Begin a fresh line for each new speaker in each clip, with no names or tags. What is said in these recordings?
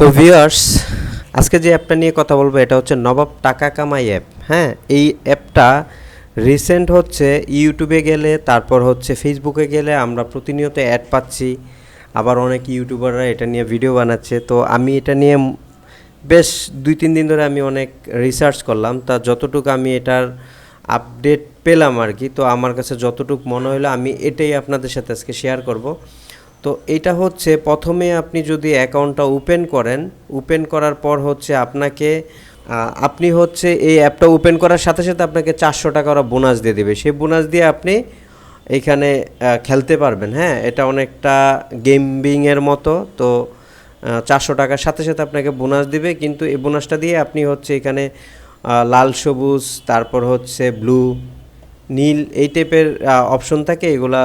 তো ভিউয়ার্স, আজকে যে অ্যাপটা নিয়ে কথা বলবো এটা হচ্ছে নবাব টাকা কামাই অ্যাপ। হ্যাঁ, এই অ্যাপটা রিসেন্ট হচ্ছে ইউটিউবে গেলে, তারপর হচ্ছে ফেসবুকে গেলে আমরা প্রতিনিয়ত অ্যাড পাচ্ছি। আবার অনেক ইউটিউবাররা এটা নিয়ে ভিডিও বানাচ্ছে। তো আমি এটা নিয়ে বেশ 2-3 দিন ধরে আমি অনেক রিসার্চ করলাম। তা যতটুকু আমি এটার আপডেট পেলাম আর কি, তো আমার কাছে যতটুকু মনে হলো আমি এটাই আপনাদের সাথে আজকে শেয়ার করব। তো এটা হচ্ছে প্রথমে আপনি যদি অ্যাকাউন্টটা ওপেন করেন, ওপেন করার পর হচ্ছে আপনাকে আপনি হচ্ছে এই অ্যাপটা ওপেন করার সাথে সাথে আপনাকে 400 টাকা ওরা বোনাস দিয়ে দেবে। সেই বোনাস দিয়ে আপনি এইখানে খেলতে পারবেন। হ্যাঁ, এটা অনেকটা গেমিংয়ের মতো। তো 400 টাকার সাথে সাথে আপনাকে বোনাস দিবে, কিন্তু এই বোনাসটা দিয়ে আপনি হচ্ছে এখানে লাল সবুজ, তারপর হচ্ছে ব্লু, নীল এই টাইপের অপশন থাকে। এগুলা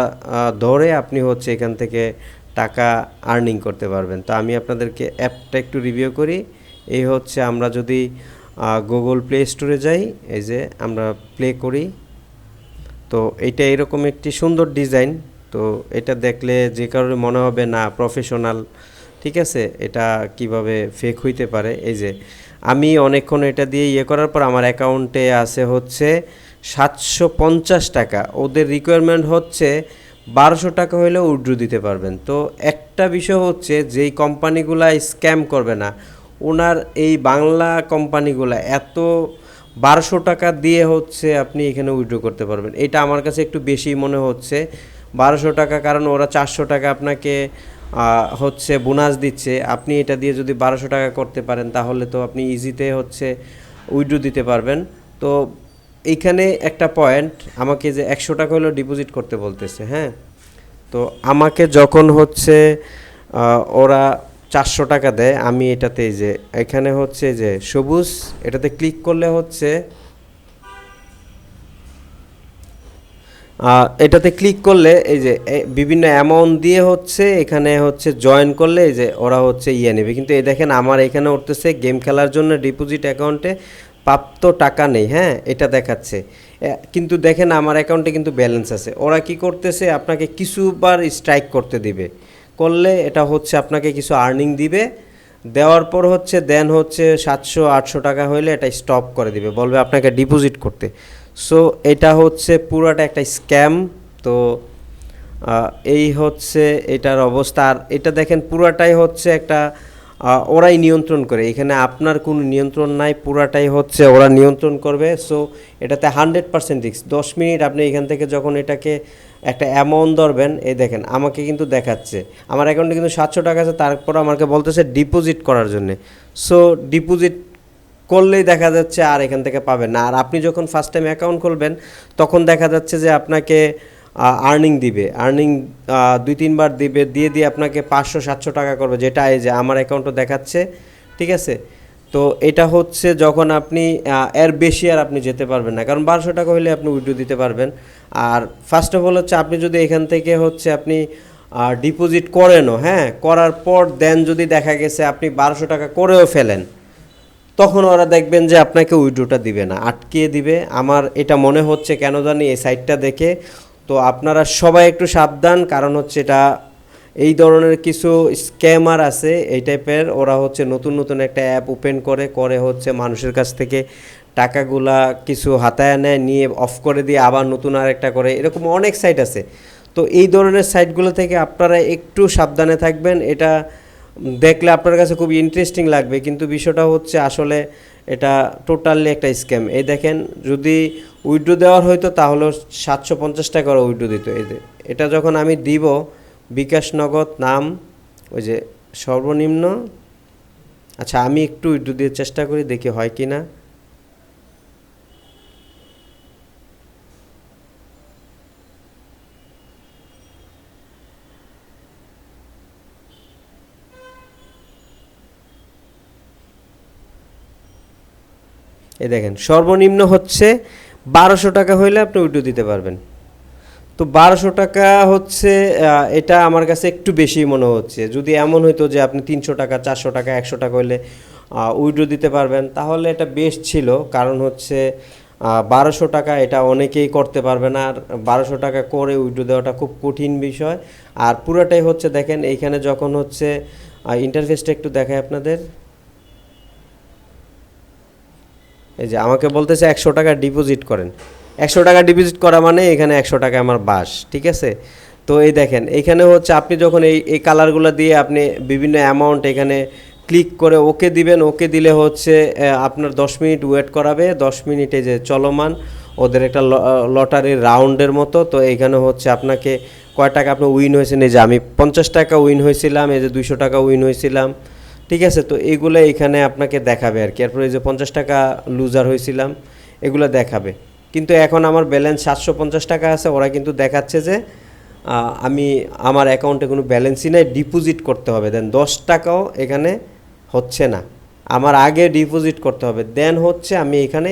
ধরে আপনি হচ্ছে এখান থেকে টাকা আর্নিং করতে পারবেন। তো আমি আপনাদেরকে অ্যাপটা একটু রিভিউ করি। এই হচ্ছে আমরা যদি গুগল প্লে স্টোরে যাই, এই যে আমরা প্লে করি, তো এইটা এরকম একটি সুন্দর ডিজাইন। তো এটা দেখলে যে কারণে মনে হবে না প্রফেশনাল, ঠিক আছে, এটা কিভাবে ফেক হইতে পারে। এই যে আমি অনেকক্ষণ এটা দিয়ে করার পর আমার অ্যাকাউন্টে আছে হচ্ছে 750 টাকা। ওদের রিকোয়ারমেন্ট হচ্ছে 1200 টাকা হলে উইথড্র দিতে পারবেন। তো একটা বিষয় হচ্ছে যেই কোম্পানিগুলা স্ক্যাম করবে না, ওনার এই বাংলা কোম্পানিগুলা এত 1200 টাকা দিয়ে হচ্ছে আপনি এখানে উইথড্র করতে পারবেন। এটা আমার কাছে একটু বেশি মনে হচ্ছে 1200 টাকা, কারণ ওরা 400 টাকা আপনাকে হচ্ছে বোনাস দিচ্ছে। আপনি এটা দিয়ে যদি 1200 টাকা করতে পারেন তাহলে তো আপনি ইজিতে হচ্ছে উইথড্র দিতে পারবেন। তো এইখানে একটা পয়েন্ট, আমাকে যে 100 টাকা হলেও ডিপোজিট করতে বলতেছে। হ্যাঁ, তো আমাকে যখন হচ্ছে ওরা 400 টাকা দেয়, আমি এটাতে এই যে এখানে হচ্ছে যে সবুজ, এটাতে ক্লিক করলে হচ্ছে এটাতে ক্লিক করলে এই যে বিভিন্ন অ্যামাউন্ট দিয়ে হচ্ছে এখানে হচ্ছে জয়েন করলে এই যে ওরা হচ্ছে নেবে। কিন্তু এই দেখেন আমার এখানে উঠতেছে গেম খেলার জন্য ডিপোজিট অ্যাকাউন্টে প্রাপ্ত টাকা নেই। হ্যাঁ, এটা দেখাচ্ছে, কিন্তু দেখেন আমার অ্যাকাউন্টে কিন্তু ব্যালেন্স আছে। ওরা কি করতেছে, আপনাকে কিছুবার স্ট্রাইক করতে দিবে, করলে এটা হচ্ছে আপনাকে কিছু আর্নিং দিবে। দেওয়ার পর হচ্ছে দেন হচ্ছে 700-800 টাকা হইলে এটা স্টপ করে দিবে, বলবে আপনাকে ডিপোজিট করতে। সো এটা হচ্ছে পুরাটা একটা স্ক্যাম। তো এই হচ্ছে এটার অবস্থা। আর এটা দেখেন পুরাটাই হচ্ছে একটা ওরাই নিয়ন্ত্রণ করে, এখানে আপনার কোনো নিয়ন্ত্রণ নাই, পুরাটাই হচ্ছে ওরা নিয়ন্ত্রণ করবে। সো এটাতে 100% রিস্ক। 10 মিনিট আপনি এখান থেকে যখন এটাকে একটা অ্যামাউন্ট ধরবেন, এই দেখেন আমাকে কিন্তু দেখাচ্ছে আমার অ্যাকাউন্টে কিন্তু 700 টাকা আছে, তারপর আমাকে বলতেছে ডিপোজিট করার জন্যে। সো ডিপোজিট করলেই দেখা যাচ্ছে আর এখান থেকে পাবেন না। আর আপনি যখন ফার্স্ট টাইম অ্যাকাউন্ট খুলবেন তখন দেখা যাচ্ছে যে আপনাকে আর্নিং দিবে, আর্নিং 2-3 বার দিবে, দিয়ে আপনাকে 500-700 টাকা করবে, যেটা এই যে আমার অ্যাকাউন্টও দেখাচ্ছে, ঠিক আছে। তো এটা হচ্ছে যখন আপনি এর বেশি আর আপনি যেতে পারবেন না, কারণ 1200 টাকা হলে আপনি উইথড্র দিতে পারবেন। আর ফার্স্ট অফ অল হচ্ছে আপনি যদি এখান থেকে হচ্ছে আপনি ডিপোজিট করেনও, হ্যাঁ, করার পর দেন যদি দেখা গেছে আপনি 1200 টাকা করেও ফেলেন, তখন ওরা দেখবেন যে আপনাকে উইথড্রটা দিবে না, আটকিয়ে দিবে। আমার এটা মনে হচ্ছে কেন জানি এই সাইটটা দেখে। তো আপনারা সবাই একটু সাবধান, কারণ হচ্ছে এটা এই ধরনের কিছু স্ক্যামার আছে এই টাইপের। ওরা হচ্ছে নতুন নতুন একটা অ্যাপ ওপেন করে হচ্ছে মানুষের কাছ থেকে টাকাগুলা কিছু হাতায় নেয়, নিয়ে অফ করে দিয়ে আবার নতুন আরেকটা করে, এরকম অনেক সাইট আছে। তো এই ধরনের সাইটগুলো থেকে আপনারা একটু সাবধানে থাকবেন। এটা দেখলে আপনার কাছে খুব ইন্টারেস্টিং লাগবে, কিন্তু বিষয়টা হচ্ছে আসলে এটা টোটালি একটা স্ক্যাম। এই দেখেন, যদি উইথড্র দেওয়ার হয়তো তাহলে 750 টাকা উইথড্র দিত। এই যে এটা যখন আমি দিব, বিকাশ নগদ নাম, ওই যে সর্বনিম্ন, আচ্ছা আমি একটু উইথড্র দিয়ে চেষ্টা করি, দেখি হয় কি না। এই দেখেন সর্বনিম্ন হচ্ছে 1200 টাকা হইলে আপনি উইথড্র দিতে পারবেন। তো 1200 টাকা হচ্ছে এটা আমার কাছে একটু বেশি মনে হচ্ছে। যদি এমন হইতো যে আপনি 300 টাকা, 400 টাকা, 100 টাকা হইলে উইথড্র দিতে পারবেন, তাহলে এটা বেস্ট ছিল। কারণ হচ্ছে 1200 টাকা এটা অনেকেই করতে পারবে না, আর 1200 টাকা করে উইথড্র দেওয়াটা খুব কঠিন বিষয়। আর পুরোটাই হচ্ছে দেখেন এইখানে যখন হচ্ছে আর ইন্টারফেসটা একটু দেখাই আপনাদের। এই যে আমাকে বলতেছে 100 টাকা ডিপোজিট করেন। 100 টাকা ডিপোজিট করা মানে এখানে 100 টাকা আমার বাস, ঠিক আছে? তো এই দেখেন এখানে হচ্ছে আপনি যখন এই কালারগুলো দিয়ে আপনি বিভিন্ন অ্যামাউন্ট এখানে ক্লিক করে ওকে দিবেন। ওকে দিলে হচ্ছে আপনার 10 মিনিট ওয়েট করাবে। 10 মিনিটে যে চলমান ওদের একটা লটারির রাউন্ডের মতো। তো এইখানে হচ্ছে আপনাকে কয় টাকা আপনি উইন হয়েছেন, এই যে আমি 50 টাকা উইন হয়েছিলাম, এই যে 200 টাকা উইন হয়েছিলাম, ঠিক আছে? তো এইগুলো এখানে আপনাকে দেখাবে আর কি। এরপরে এই যে 50 টাকা লুজার হয়েছিলাম এগুলো দেখাবে। কিন্তু এখন আমার ব্যালেন্স 750 টাকা আছে। ওরা কিন্তু দেখাচ্ছে যে আমি আমার অ্যাকাউন্টে কোনো ব্যালেন্সই নাই, ডিপোজিট করতে হবে। দেন 10 টাকাও এখানে হচ্ছে না, আমার আগে ডিপোজিট করতে হবে, দেন হচ্ছে আমি এখানে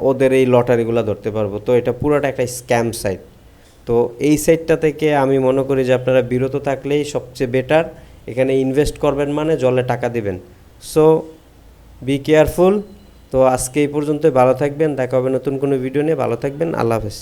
ওদের এই লটারিগুলো ধরতে পারবো। তো এটা পুরোটা একটা স্ক্যাম সাইট। তো এই সাইটটা থেকে আমি মনে করি যে আপনারা বিরত থাকলেই সবচেয়ে বেটার। এখানে ইনভেস্ট করবেন মানে জলে টাকা দিবেন। So be careful. তো আজকে এই পর্যন্তই, ভালো থাকবেন, দেখা হবে নতুন কোনো ভিডিও নিয়ে। ভালো থাকবেন, আল্লাহ হাফেজ।